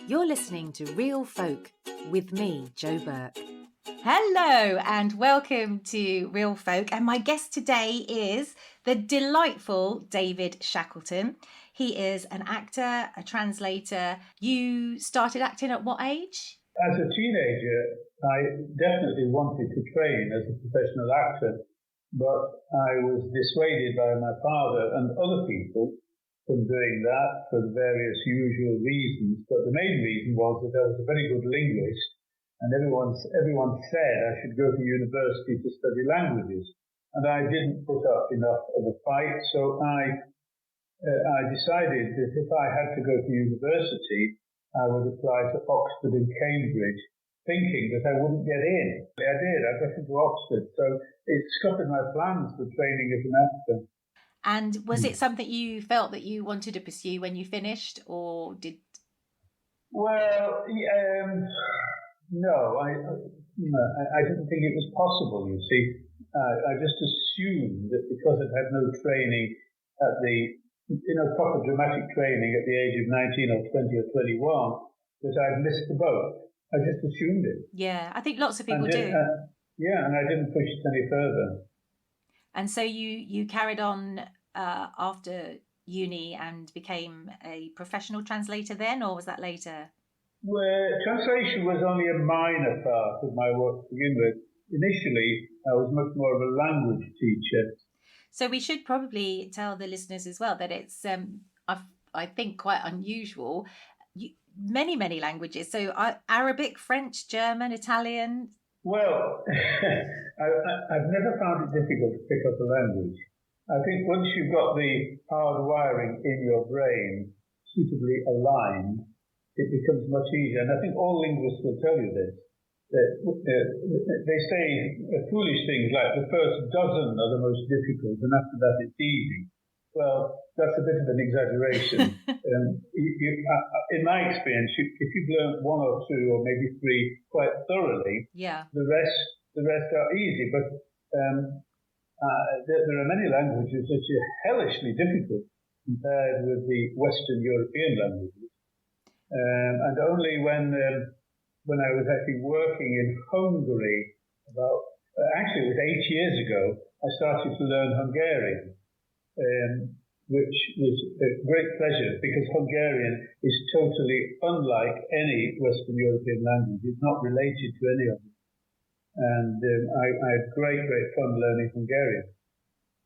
You're listening to Real Folk with me, Jo Burke. Hello and welcome to Real Folk. And my guest today is the delightful David Shackleton. He is an actor, a translator. You started acting at what age? As a teenager, I definitely wanted to train as a professional actor, but I was dissuaded by my father and other people from doing that for the various usual reasons. But the main reason was that I was a very good linguist, and everyone said I should go to university to study languages. And I didn't put up enough of a fight, so I decided that if I had to go to university, I would apply to Oxford and Cambridge, thinking that I wouldn't get in. I did. I got into Oxford, so it scuppered my plans for training as an actor. And was it something you felt that you wanted to pursue when you finished, or did? Well, no, I didn't think it was possible. You see, I just assumed that because I'd had no training at the proper dramatic training at the age of 19 or 20 or 21, that I'd missed the boat. I just assumed it. Yeah, I think lots of people do. And I didn't push it any further. And so you carried on after uni and became a professional translator then, or was that later? Well, translation was only a minor part of my work to begin with. Initially, I was much more of a language teacher. So we should probably tell the listeners as well that it's, I think, quite unusual. Many languages. So Arabic, French, German, Italian. Well, I've never found it difficult to pick up a language. I think once you've got the hard wiring in your brain suitably aligned, it becomes much easier. And I think all linguists will tell you this. They say foolish things like the first dozen are the most difficult, and after that it's easy. Well, that's a bit of an exaggeration. In my experience, if you've learned one or two or maybe three quite thoroughly, the rest are easy. But there are many languages which are hellishly difficult compared with the Western European languages. And only when I was actually working in Hungary actually it was 8 years ago, I started to learn Hungarian. Which was a great pleasure because Hungarian is totally unlike any Western European language. It's not related to any of them. And I had great fun learning Hungarian.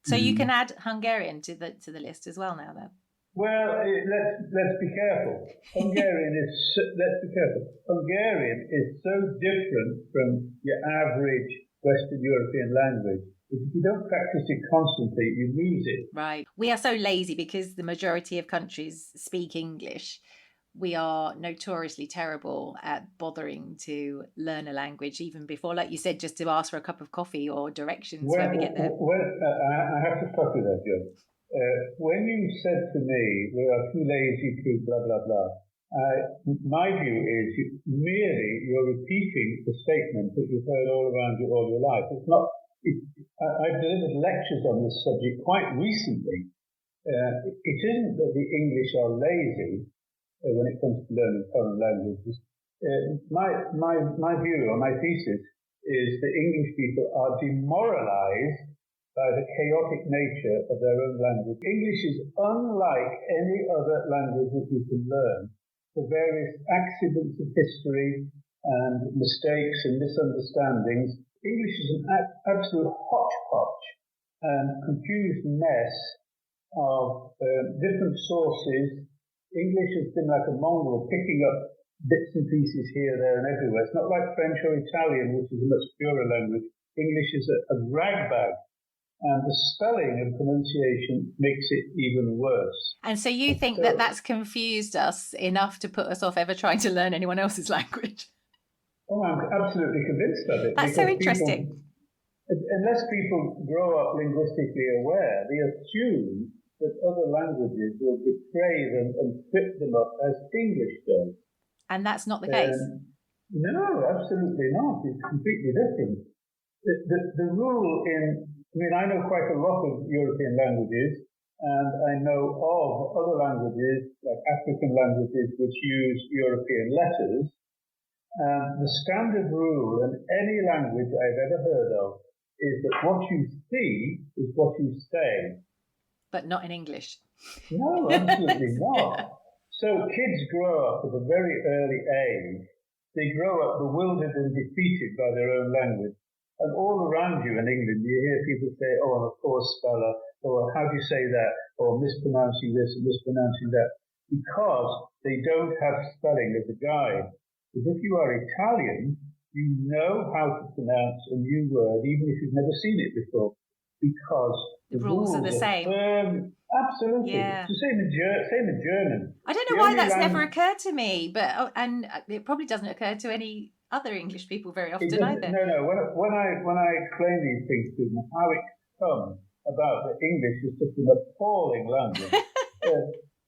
So you can add Hungarian to the list as well now, though. Well, let's be careful. Hungarian is so different from your average Western European language. If you don't practice it constantly, you lose it. Right. We are so lazy because the majority of countries speak English. We are notoriously terrible at bothering to learn a language, even before, like you said, just to ask for a cup of coffee or directions when we get there. I have to stop you there, Jo. When you said to me, we are too lazy to blah, blah, blah, my view is you're repeating the statement that you've heard all around you all your life. It's not. I've delivered lectures on this subject quite recently. It isn't that the English are lazy when it comes to learning foreign languages. My view or my thesis is that English people are demoralized by the chaotic nature of their own language. English is unlike any other language that you can learn for various accidents of history and mistakes and misunderstandings. English is an absolute hodgepodge and confused mess of different sources. English has been like a mongrel, picking up bits and pieces here, there, and everywhere. It's not like French or Italian, which is a much purer language. English is a ragbag, and the spelling and pronunciation makes it even worse. And so you think that that's confused us enough to put us off ever trying to learn anyone else's language? Oh, I'm absolutely convinced of it. That's so interesting. Unless people grow up linguistically aware, they assume that other languages will betray them and trip them up as English does. And that's not the case? No, absolutely not. It's completely different. The rule I know quite a lot of European languages, and I know of other languages, like African languages, which use European letters. The standard rule in any language I've ever heard of is that what you see is what you say. But not in English. No, absolutely not. So kids grow up at a very early age. They grow up bewildered and defeated by their own language. And all around you in England, you hear people say, oh, and of course, speller, or how do you say that, or mispronouncing this and mispronouncing that, because they don't have spelling as a guide. Because if you are Italian, you know how to pronounce a new word, even if you've never seen it before, because the rules are the same. Absolutely. Yeah. It's the same in German. I don't know why that's never occurred to me, but and it probably doesn't occur to any other English people very often either. No. When I explain these things to them, how it comes about that English is such an appalling language.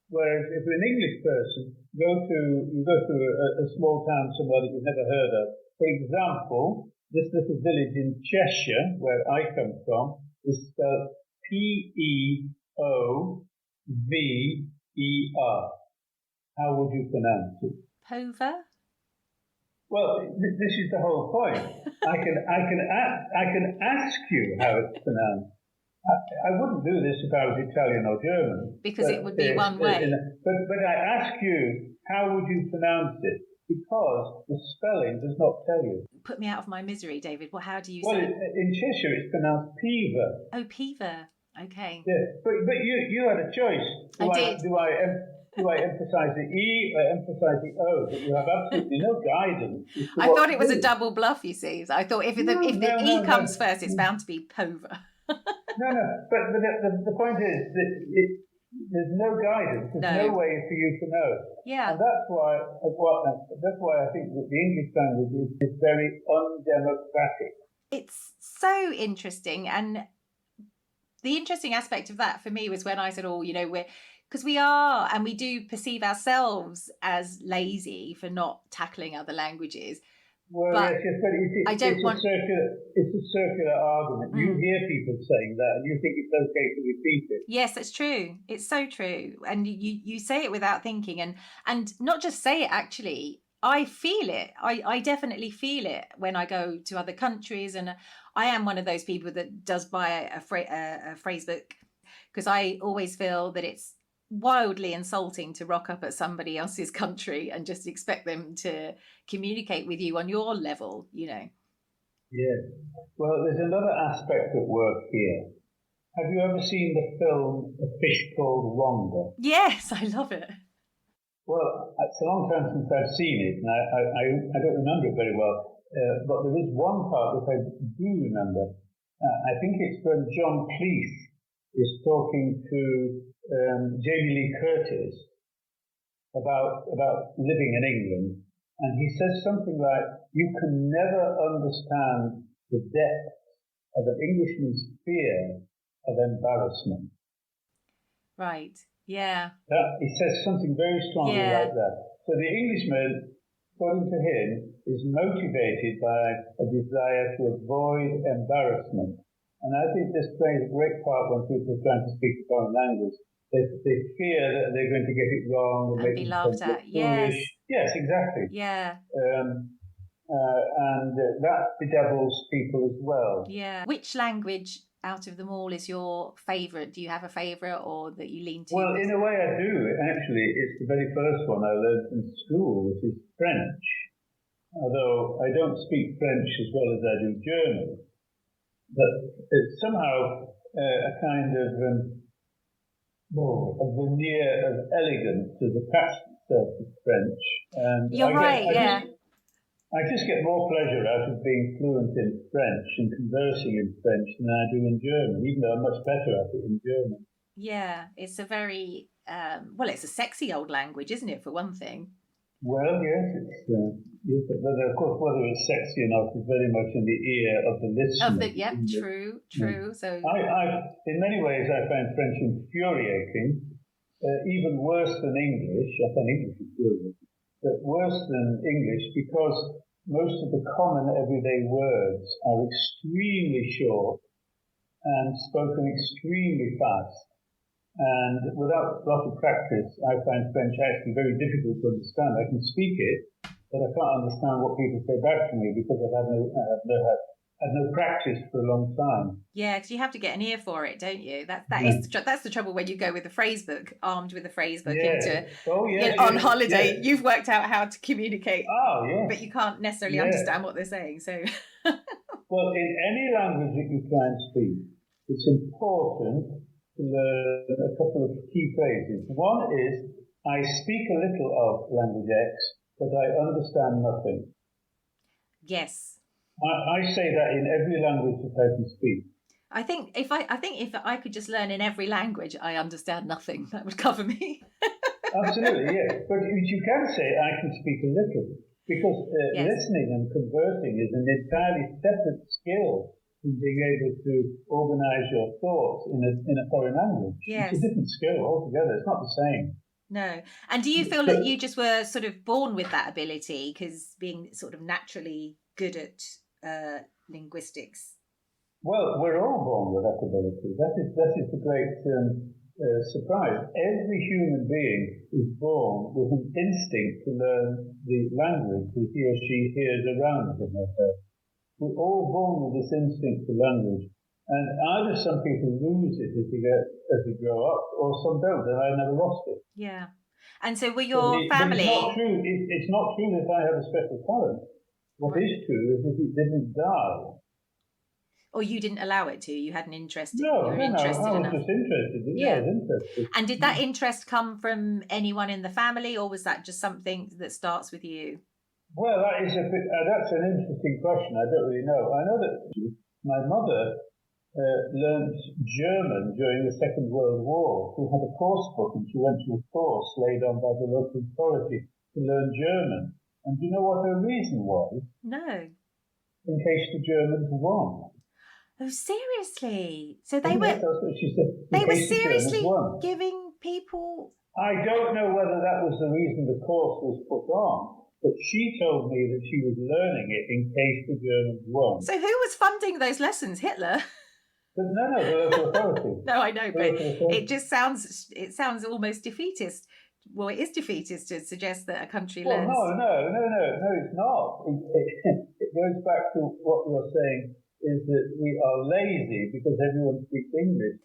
Whereas if an English person you go to a small town somewhere that you've never heard of. For example, this little village in Cheshire, where I come from, is spelled Pover. How would you pronounce it? Pover? Well, this is the whole point. I can ask you how it's pronounced. I wouldn't do this if I was Italian or German. Because it would be one way. But I ask you, how would you pronounce it? Because the spelling does not tell you. Put me out of my misery, David. Well, how do you say it? Well, in Cheshire, it's pronounced Pever. Oh, Pever. Okay. Yeah, but you had a choice. Do I emphasize the E or emphasize the O? But you have absolutely no guidance. I thought it was a double bluff, you see. So I thought if the E comes first, it's bound to be Pover. No. But the point is that there's no guidance. There's no way for you to know. Yeah. And that's why I think that the English language is very undemocratic. It's so interesting. And the interesting aspect of that for me was when I said, because we are, and we do perceive ourselves as lazy for not tackling other languages. Well, but yes, but it's a circular argument. You hear people saying that, and you think it's okay to repeat it. Yes, that's true. It's so true, and you say it without thinking, and not just say it. Actually, I feel it. I definitely feel it when I go to other countries, and I am one of those people that does buy a phrase book, because I always feel that it's wildly insulting to rock up at somebody else's country and just expect them to communicate with you on your level, Yes. Well, there's another aspect at work here. Have you ever seen the film A Fish Called Wanda? Yes, I love it. Well, it's a long time since I've seen it, and I don't remember it very well. But there is one part that I do remember. I think it's when John Cleese is talking to Jamie Lee Curtis about living in England, and he says something like, "You can never understand the depth of an Englishman's fear of embarrassment." Right. Yeah. He says something very strongly like that. So the Englishman, according to him, is motivated by a desire to avoid embarrassment. And I think this plays a great part when people are trying to speak a foreign language. They fear that they're going to get it wrong and be laughed at. Yes. Yes, exactly. Yeah. And that bedevils people as well. Yeah. Which language out of them all is your favourite? Do you have a favourite, or that you lean to? Well, in a way I do. Actually, it's the very first one I learned in school, which is French. Although I don't speak French as well as I do German. But it's somehow a kind of a veneer of elegance to the itself of French. And You're right. I just get more pleasure out of being fluent in French and conversing in French than I do in German, even though I'm much better at it in German. Yeah, it's a very, it's a sexy old language, isn't it, for one thing? Well, yes, but of course, whether it's sexy or not is very much in the ear of the listener. True. So in many ways, I find French infuriating, even worse than English. I find English infuriating, but worse than English because most of the common everyday words are extremely short and spoken extremely fast. And without a lot of practice, I find French actually very difficult to understand. I can speak it, but I can't understand what people say back to me because I've had no practice for a long time. Yeah, because you have to get an ear for it, don't you? Yeah. That's the trouble when you go with a phrase book, armed with a phrase book Yeah. into Oh, yes, on yes, holiday. yes. You've worked out how to communicate, Oh, but yes. you can't necessarily Yeah. understand what they're saying. So, Well, in any language that you try and speak, it's important to learn a couple of key phrases. One is, I speak a little of language X, but I understand nothing. yes, I say that in every language that I can speak. I think if I could just learn in every language, I understand nothing. That would cover me. Absolutely, yes. But you can say, I can speak a little, because Yes. listening and conversing is an entirely separate skill from being able to organize your thoughts in a foreign language. Yes. It's a different skill altogether. It's not the same. No. And do you feel that you just were sort of born with that ability because being sort of naturally good at linguistics? Well, we're all born with that ability. That is the great surprise. Every human being is born with an instinct to learn the language that he or she hears around him or her. We're all born with this instinct for language. And either some people lose it as they grow up, or some don't, and I never lost it. Yeah. And so were But your it's family... not true. It's not true that I have a special talent. What is true is that it didn't die. Or you didn't allow it to? You had an interest? No, you were I interested was enough? just interested. Yeah, I was interested. And did that interest come from anyone in the family, or was that just something that starts with you? Well, that's an interesting question. I don't really know. I know that my mother learnt German during the Second World War. She had a course book and she went to a course laid on by the local authority to learn German. And do you know what her reason was? No. In case the Germans won. Oh, seriously? So they Yes, that's what she said. They were seriously giving people... I don't know whether that was the reason the course was put on, but she told me that she was learning it in case the Germans won. So who was funding those lessons? Hitler? But no, the local authority. No, I know, but it just sounds almost defeatist. Well, it is defeatist to suggest that a country learns... No, it's not. It goes back to what you're saying, is that we are lazy because everyone speaks English.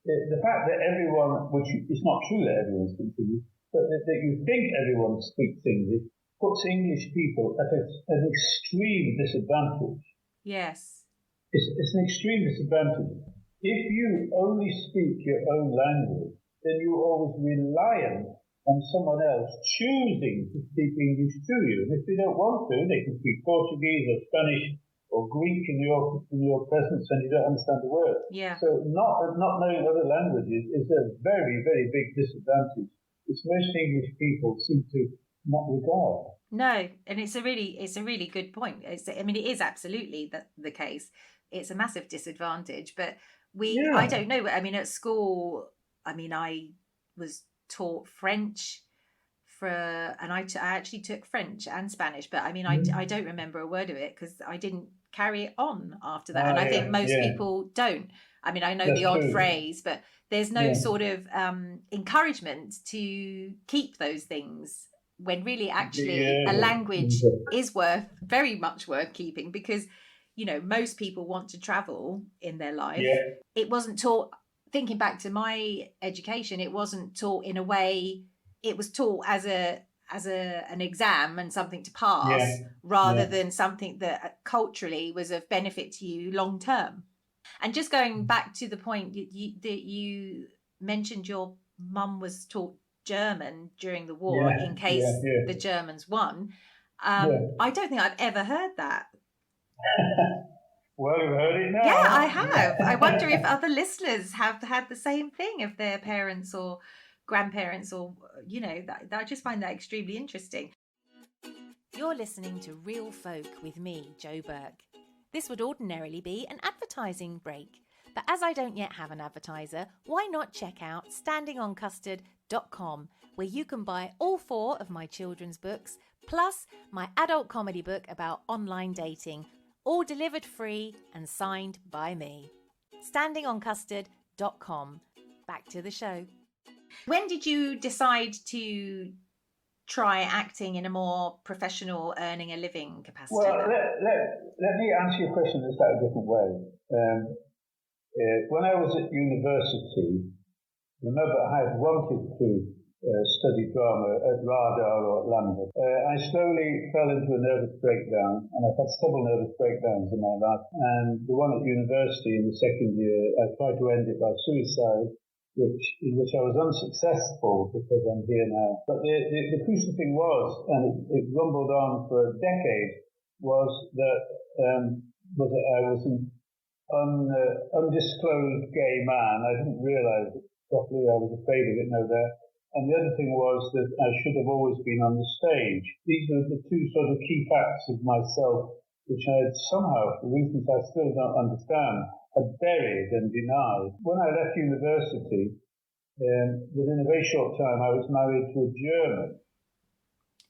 The fact that everyone, which it's not true that everyone speaks English, but that you think everyone speaks English, puts English people at an extreme disadvantage. Yes. It's an extreme disadvantage. If you only speak your own language, then you're always reliant on someone else choosing to speak English to you. And if they don't want to, they can speak Portuguese or Spanish or Greek in your presence and you don't understand the word. Yeah. So not knowing other languages is a very, very big disadvantage, which most English people seem to not regard. No, and it's a really good point. It is absolutely the case. It's a massive disadvantage, but I don't know. I mean, at school, I was taught French and I actually took French and Spanish, but I don't remember a word of it because I didn't carry it on after that. And I think most people don't. I mean, I know the odd phrase, but there's no sort of encouragement to keep those things when really actually a language is very much worth keeping because, most people want to travel in their life. Yeah. It wasn't taught, thinking back to my education, it wasn't taught in a way, it was taught as an exam and something to pass rather than something that culturally was of benefit to you long term. And just going back to the point that you mentioned, your mum was taught German during the war in case the Germans won. I don't think I've ever heard that. Well, you've heard it now. Yeah, I have. I wonder if other listeners have had the same thing, if their parents or grandparents or, I just find that extremely interesting. You're listening to Real Folk with me, Jo Burke. This would ordinarily be an advertising break, but as I don't yet have an advertiser, why not check out standingoncustard.com, where you can buy all 4 of my children's books, plus my adult comedy book about online dating, all delivered free and signed by me. standingoncustard.com. back to the show. When did you decide to try acting in a more professional, earning a living capacity? Well, let me answer your question in a slightly different way. When I was at university, remember I had wanted to study drama at Radar or at Lambeth. I slowly fell into a nervous breakdown, and I've had several nervous breakdowns in my life. And the one at university in the second year, I tried to end it by suicide, in which I was unsuccessful because I'm here now. But the crucial thing was, and it rumbled on for a decade, was that I was an undisclosed gay man. I didn't realise it properly. I was afraid of it, no doubt. And the other thing was that I should have always been on the stage. These were the two sort of key facts of myself, which I had somehow, for reasons I still don't understand, had buried and denied. When I left university, within a very short time, I was married to a German.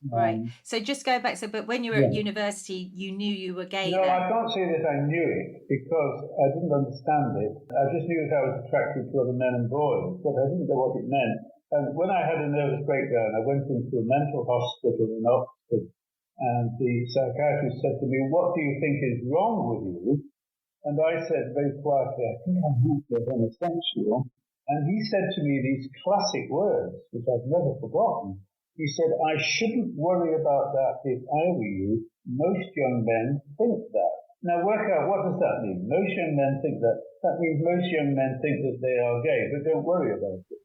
Right. So just go back. But when you were at university, you knew you were gay. No, I can't say that I knew it because I didn't understand it. I just knew that I was attracted to other men and boys, but I didn't know what it meant. And when I had a nervous breakdown, I went into a mental hospital in Oxford, and the psychiatrist said to me, "What do you think is wrong with you?" And I said very quietly, "I think I'm mentally homosexual." And he said to me these classic words, which I've never forgotten. He said, "I shouldn't worry about that if I were you. Most young men think that." Now work out, what does that mean? Most young men think that. That means most young men think that they are gay, but don't worry about it.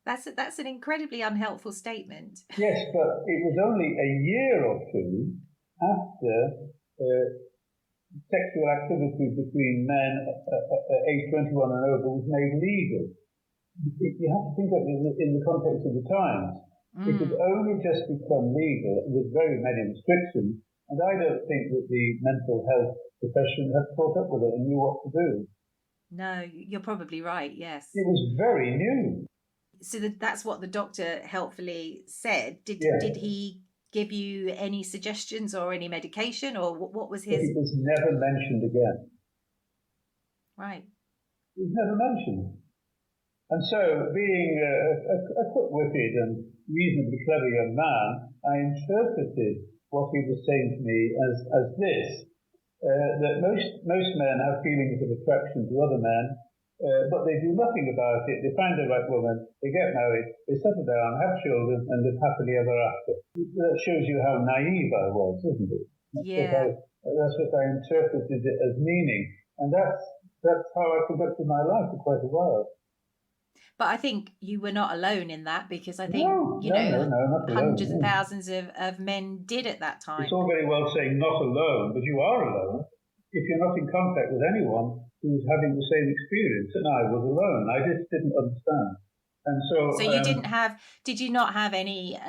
That's an incredibly unhelpful statement. Yes, but it was only a year or two after sexual activity between men age 21 and over was made legal. You have to think of it in the context of the times. It had only just become legal with very many restrictions, and I don't think that the mental health profession had caught up with it and knew what to do. No, you're probably right, yes. It was very new. So that's what the doctor helpfully said. Did he give you any suggestions or any medication, or what was his... But it was never mentioned again. Right. It was never mentioned. And so, being a quick-witted and reasonably clever young man, I interpreted what he was saying to me as this, that most men have feelings of attraction to other men, but they do nothing about it. They find the right woman, they get married, they settle down, have children, and live happily ever after. That shows you how naive I was, doesn't it? That's what I interpreted it as meaning. And that's how I conducted my life for quite a while. But I think you were not alone in that, because I think, hundreds and thousands of men did at that time. It's all very well saying not alone, but you are alone if you're not in contact with anyone who's having the same experience. And I was alone. I just didn't understand. And so you did you not have any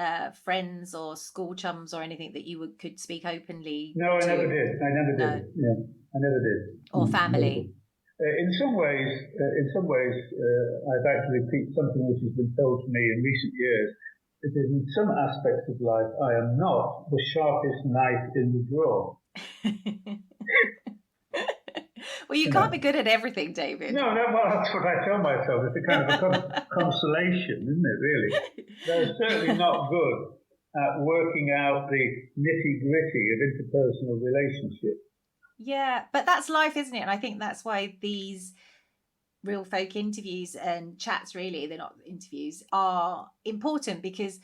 friends or school chums or anything that you could speak openly to? No, I never did. Yeah, I never did. Or family? In some ways, I've had to repeat something which has been told to me in recent years. It is in some aspects of life, I am not the sharpest knife in the drawer. Well, you can't be good at everything, David. No, well, that's what I tell myself. It's a kind of a consolation, isn't it, really? They're certainly not good at working out the nitty-gritty of interpersonal relationships. Yeah, but that's life, isn't it? And I think that's why these Real Folk interviews and chats, really, they're not interviews, are important, because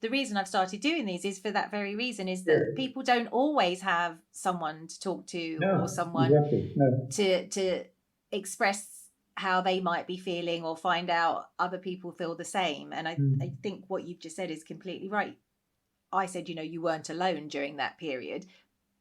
the reason I've started doing these is for that very reason, is that people don't always have someone to talk to or someone to express how they might be feeling or find out other people feel the same. And I think what you've just said is completely right. I said, you weren't alone during that period,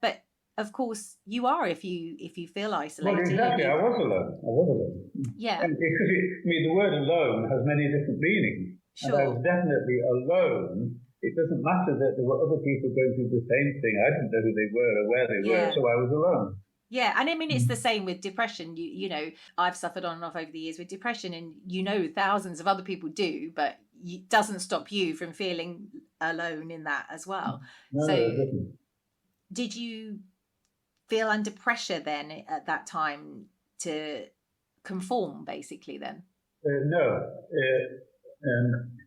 but of course you are if you feel isolated. Well, exactly. I was alone. Yeah. And because the word alone has many different meanings. Sure. And I was definitely alone. It doesn't matter that there were other people going through the same thing. I didn't know who they were or where they were, so I was alone. Yeah, and I mean, it's the same with depression. I've suffered on and off over the years with depression, and thousands of other people do, but it doesn't stop you from feeling alone in that as well. No, so did you feel under pressure then at that time to conform, basically, then? No.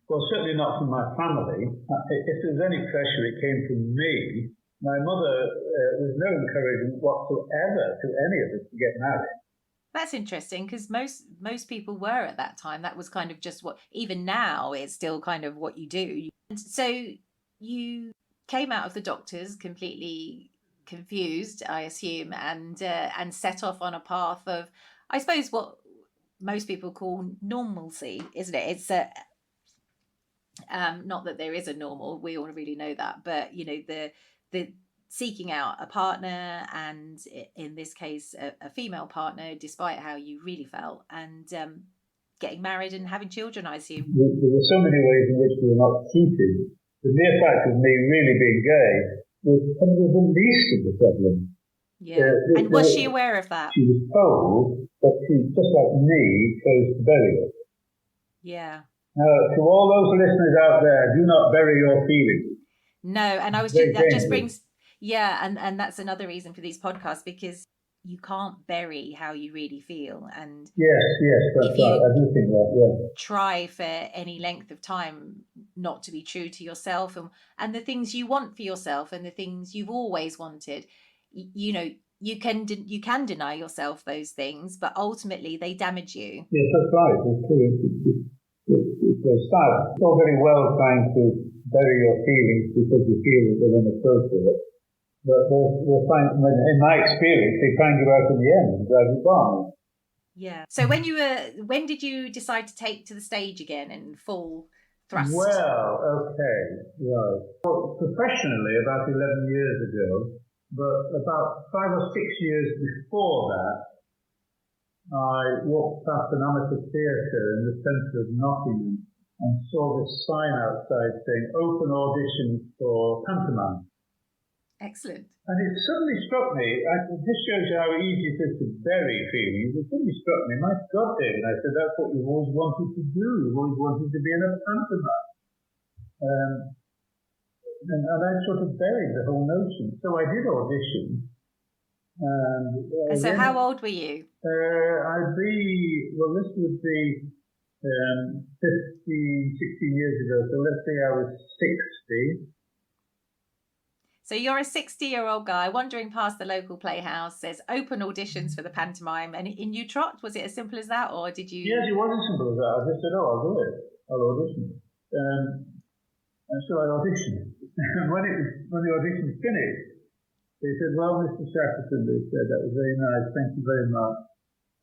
Well, certainly not from my family. If there was any pressure, it came from me. My mother was no encouragement whatsoever to any of us to get married. That's interesting because most people were at that time. That was kind of just what, even now, it's still kind of what you do. And so you came out of the doctors completely confused, I assume, and set off on a path of, I suppose, what most people call normalcy, isn't it? It's not that there is a normal, we all really know that, but the seeking out a partner, and in this case a female partner, despite how you really felt, and getting married and having children, I assume. There were so many ways in which we were not treated. The mere fact of me really being gay was probably the least of the problem. Yeah. And was she aware of that? She was told, but she, just like me, chose to bury it. Yeah. To all those listeners out there, do not bury your feelings. No, and that just brings, and that's another reason for these podcasts, because you can't bury how you really feel. And yes, that's right. I do think that. Yeah. Try for any length of time not to be true to yourself and the things you want for yourself and the things you've always wanted. You can deny yourself those things, but ultimately they damage you. Yes, that's right. It's sad. It's all very well trying to bury your feelings because you feel that they're inappropriate, but we'll find, in my experience, they find you out in the end and drive you bomb. Yeah. So when did you decide to take to the stage again in full thrust? Well, okay, right. Well, professionally, about 11 years ago, but about 5 or 6 years before that, I walked past an amateur theatre in the centre of Nottingham and saw this sign outside saying open auditions for pantomime. Excellent. And it suddenly struck me, this shows you how easy it is to bury feelings. It suddenly struck me, my God, David, I said, that's what you've always wanted to do. You've always wanted to be in a pantomime. And I sort of buried the whole notion. So I did audition. And so how old were you? This would be 15, 16 years ago. So let's say I was 60. So you're a 60-year-old guy wandering past the local playhouse, says open auditions for the pantomime, and in you trot? Was it as simple as that, or did you? Yes, it was as simple as that. I just said, I'll do it. I'll audition. And so I auditioned. And when the audition finished, they said, well, Mr. Shackleton, they said, that was very nice, thank you very much.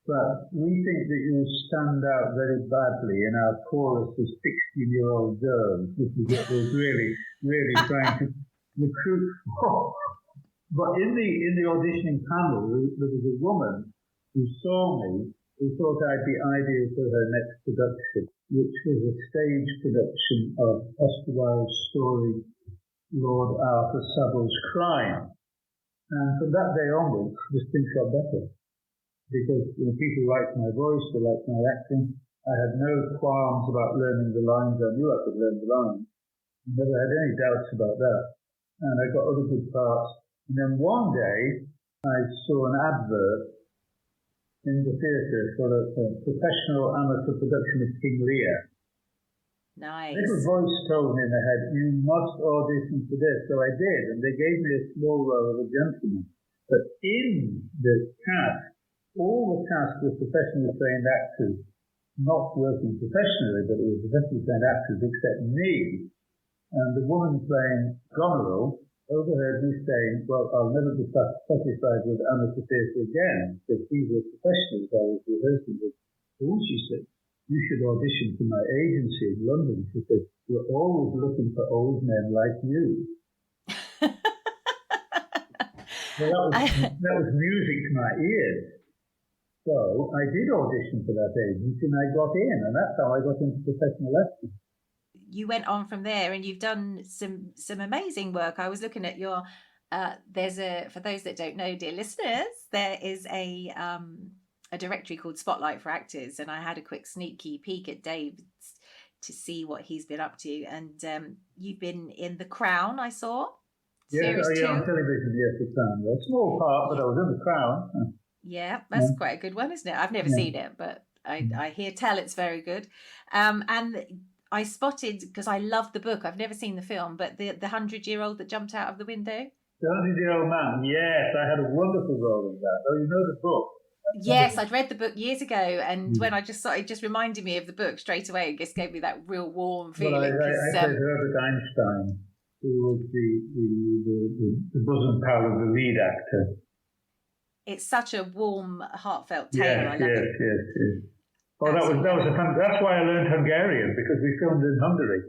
But we think that you stand out very badly in our chorus of 16-year-old girls, which is what we're really trying to recruit for. But in the auditioning panel, there was a woman who saw me, who thought I'd be ideal for her next production, which was a stage production of Oscar Wilde's story, Lord Arthur Savile's Crime. And from that day onwards, this thing got better. Because people liked my voice, they liked my acting. I had no qualms about learning the lines. I knew I could learn the lines. I never had any doubts about that. And I got other good parts. And then one day, I saw an advert in the theatre for a professional amateur production of King Lear. Nice. A little voice told me in the head, you must audition for this. So I did, and they gave me a small role of a gentleman. But in the cast, all the cast were professionally trained actors, not working professionally, but it was professionally trained actors except me. And the woman playing Goneril overheard me saying, well, I'll never be satisfied with amateur theatre again, because these were professionals I was rehearsing with. So she said, you should audition for my agency in London. She said, we're always looking for old men like you. Well, that was music to my ears. So I did audition for that agency and I got in, and that's how I got into professional acting. You went on from there and you've done some amazing work. I was looking at your, for those that don't know, dear listeners, there is a directory called Spotlight for Actors, and I had a quick sneaky peek at Dave's to see what he's been up to, and you've been in The Crown, I saw. Yeah, on television, yes, The Crown. A small part, but I was in The Crown. Yeah, that's quite a good one, isn't it? I've never seen it, but I hear tell it's very good. And I spotted, because I love the book, I've never seen the film, but the 100-year-old that jumped out of the window. The 100-year-old man, yes, I had a wonderful role in that. Oh, you know the book? Yes, I'd read the book years ago, and when I just saw it, just reminded me of the book straight away. It just gave me that real warm feeling. Well, I played Herbert Einstein, who was the bosom pal of the lead actor. It's such a warm, heartfelt tale. Yes, I love it. Yes. Oh, that's why I learned Hungarian, because we filmed in Hungary.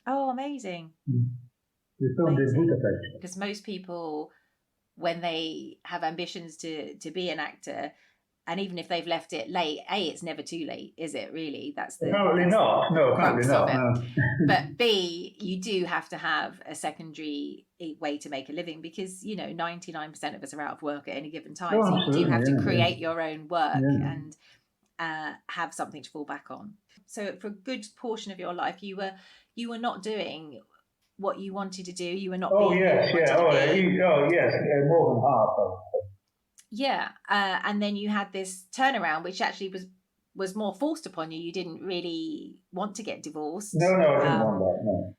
Oh, amazing. We filmed in Budapest. Because most people, when they have ambitions to be an actor, and even if they've left it late, it's never too late, is it really? Apparently not. No, apparently not. No. But B, you do have to have a secondary way to make a living, because 99% of us are out of work at any given time. Oh, so you do have to create your own work and have something to fall back on. So for a good portion of your life, you were not doing what you wanted to do. You were not being yes, more than half. Yeah, and then you had this turnaround, which actually was more forced upon you. You didn't really want to get divorced. No, I didn't want that. No.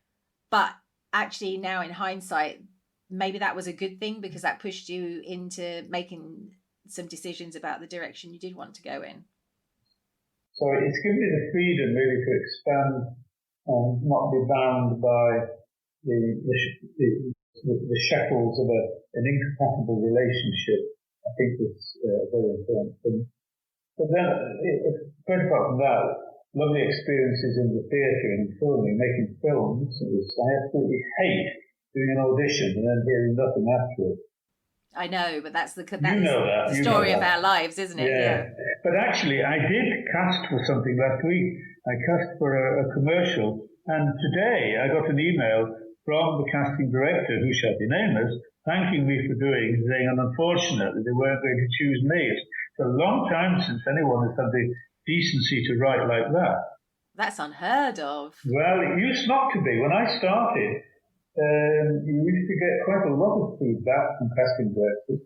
But actually, now in hindsight, maybe that was a good thing, because that pushed you into making some decisions about the direction you did want to go in. So it's given me the freedom really to expand and not be bound by the shackles of an incompatible relationship. I think it's a very important thing. But then, apart from that, lovely experiences in the theatre and filming, making films. I absolutely hate doing an audition and then hearing nothing after it. I know, but that's the story of our lives, isn't it? Yeah. But actually, I did cast for something last week. I cast for a commercial, and today I got an email from the casting director, who shall be nameless, thanking me for saying, and unfortunately, they weren't going to choose me. It's a long time since anyone has had the decency to write like that. That's unheard of. Well, it used not to be. When I started, you used to get quite a lot of feedback from casting directors,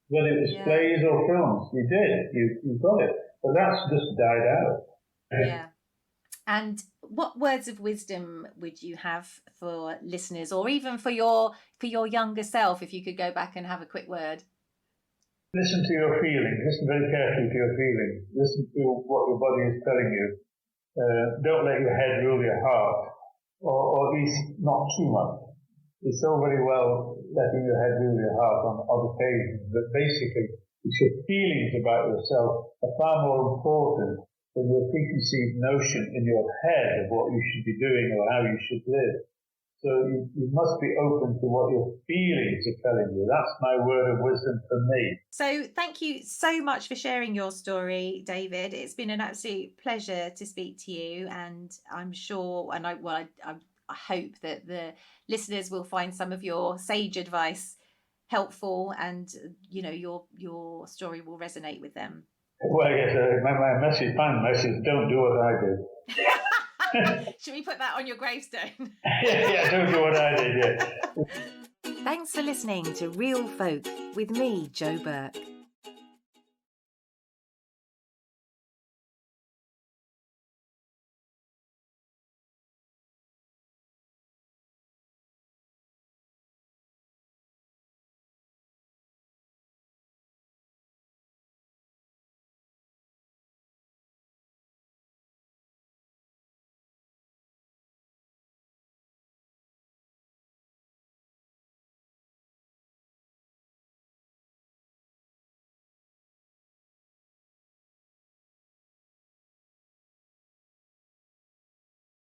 whether it was plays or films. You did. You got it. But that's just died out. Yeah. And what words of wisdom would you have for listeners, or even for your younger self, if you could go back and have a quick word? Listen to your feelings. Listen very carefully to your feelings. Listen to what your body is telling you. Don't let your head rule your heart, or at least not too much. It's all very well letting your head rule your heart on other occasions, but basically, it's your feelings about yourself are far more important than your preconceived notion in your head of what you should be doing or how you should live. So you must be open to what your feelings are telling you. That's my word of wisdom for me. So thank you so much for sharing your story, David. It's been an absolute pleasure to speak to you, and I'm sure, and I hope that the listeners will find some of your sage advice helpful, and your story will resonate with them. Well, yes, my final message, don't do what I did. Should we put that on your gravestone? yeah, don't do what I did, yeah. Thanks for listening to Real Folk with me, Jo Burke.